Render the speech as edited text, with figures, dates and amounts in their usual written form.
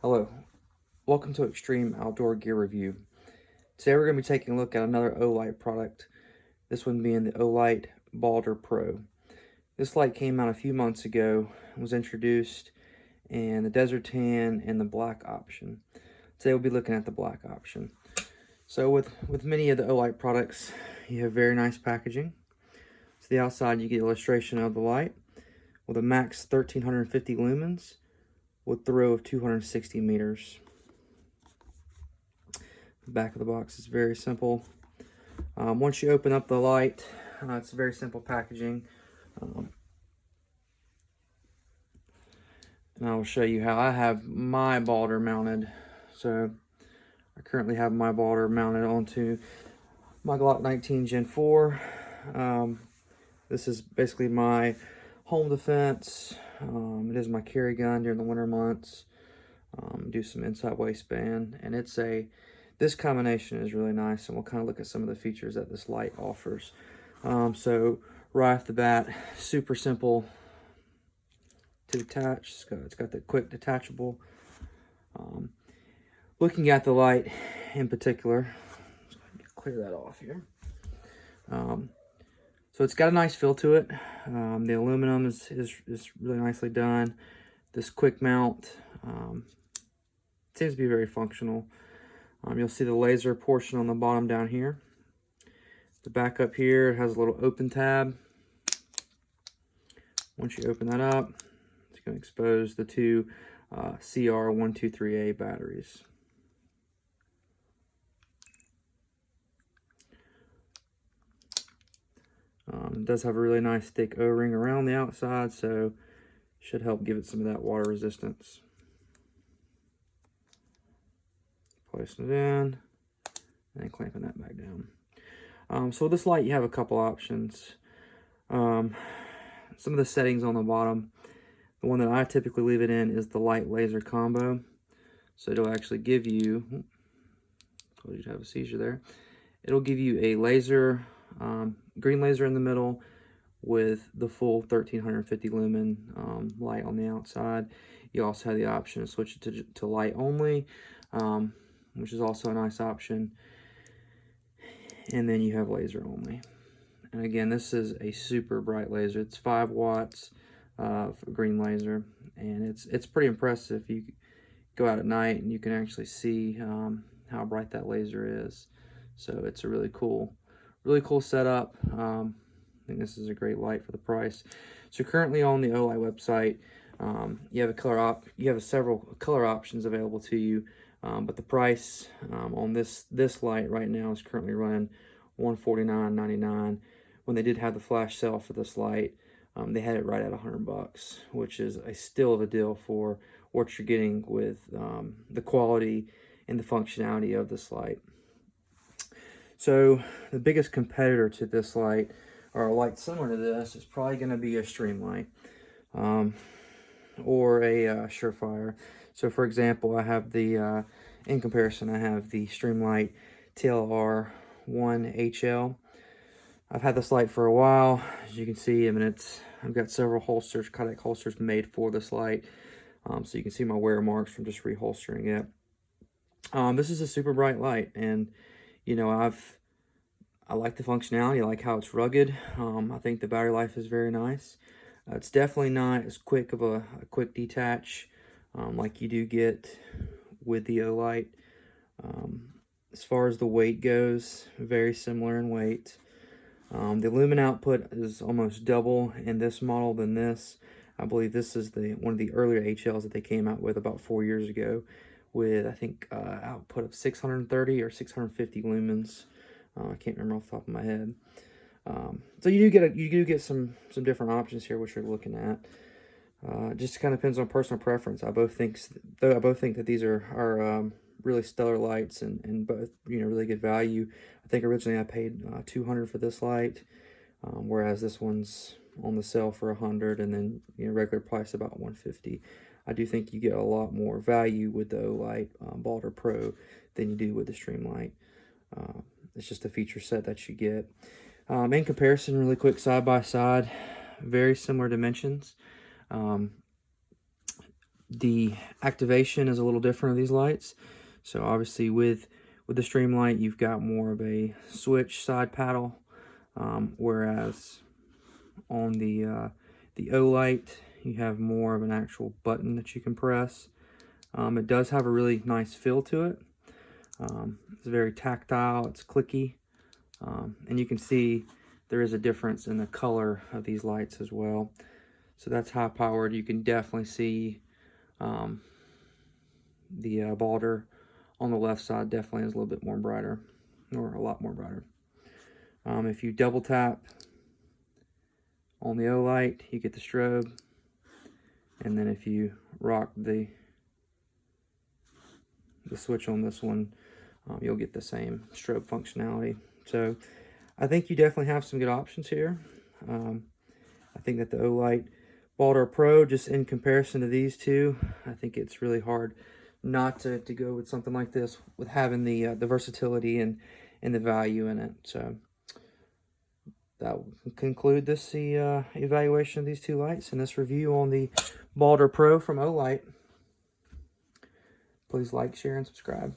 Hello, welcome to Extreme Outdoor Gear Review. Today we're going to be taking a look at another Olight product, this one being the Olight Baldr Pro. This light came out a few months ago, was introduced in the desert tan and the black option. Today we'll be looking at the black option. So with many of the Olight products, you have very nice packaging. So the outside you get illustration of the light with a max 1350 lumens with throw of 260 meters. The back of the box is very simple. Once you open up the light, it's very simple packaging. And I will show you how I have my Baldr mounted. So I currently have my Baldr mounted onto my Glock 19 Gen 4. This is basically my home defense. It is my carry gun during the winter months. Do some inside waistband, and this combination is really nice, and we'll kind of look at some of the features that this light offers. So right off the bat, super simple to detach. It's got the quick detachable. Looking at the light in particular, let's go ahead and clear that off here. So it's got a nice feel to it. The aluminum is really nicely done. This quick mount seems to be very functional. You'll see the laser portion on the bottom down here. The back up here has a little open tab. Once you open that up, it's going to expose the two CR123A batteries. It does have a really nice thick O-ring around the outside, so should help give it some of that water resistance. Placing it in and clamping that back down. So with this light, you have a couple options. Some of the settings on the bottom, the one that I typically leave it in is the light laser combo. So it'll actually give you, told you to have a seizure there. It'll give you a laser, green laser in the middle with the full 1350 lumen light on the outside. You also have the option to switch it to light only, which is also a nice option. And then you have laser only. And again, this is a super bright laser. It's 5 watts for green laser, and it's pretty impressive. You go out at night and you can actually see how bright that laser is. So it's a really cool setup. I think this is a great light for the price. So currently on the Olight website, you have several color options available to you. But the price on this light right now is currently running $149.99. When they did have the flash sale for this light, they had it right at $100, which is still a deal for what you're getting with the quality and the functionality of this light. So the biggest competitor to this light, or a light similar to this, is probably going to be a Streamlight or a Surefire. So for example, I have the, in comparison, I have the Streamlight TLR 1HL. I've had this light for a while. As you can see, I've got several holsters, Kodak holsters made for this light. So you can see my wear marks from just reholstering it. This is a super bright light, and you know, I like the functionality. I like how it's rugged. I think the battery life is very nice. It's definitely not as quick of a quick detach like you do get with the Olight. As far as the weight goes, very similar in weight. The lumen output is almost double in this model than this. I believe this is one of the earlier HLs that they came out with about 4 years ago, with I think output of 630 or 650 lumens. I can't remember off the top of my head. So you do get some different options here, which you're looking at. Just kind of depends on personal preference. I both think that these are really stellar lights and both, you know, really good value. I think originally I paid $200 for this light, whereas this one's on the sale for $100, and then, you know, regular price about $150. I do think you get a lot more value with the Olight Baldr Pro than you do with the Streamlight. It's just a feature set that you get. In comparison, really quick, side by side, very similar dimensions. The activation is a little different of these lights. So obviously with the Streamlight, you've got more of a switch side paddle, whereas on the Olight, you have more of an actual button that you can press. It does have a really nice feel to it. It's very tactile, it's clicky, and you can see there is a difference in the color of these lights as well. So that's high powered. You can definitely see the Baldr on the left side definitely is a little bit more brighter, or a lot more brighter. If you double tap on the Olight, you get the strobe, and then if you rock the switch on this one, you'll get the same strobe functionality. So I think you definitely have some good options here. I think that the Olight Baldr Pro, just in comparison to these two, I think it's really hard not to go with something like this, with having the versatility and the value in it. So that will conclude this evaluation of these two lights and this review on the Baldr Pro from Olight. Please like, share, and subscribe.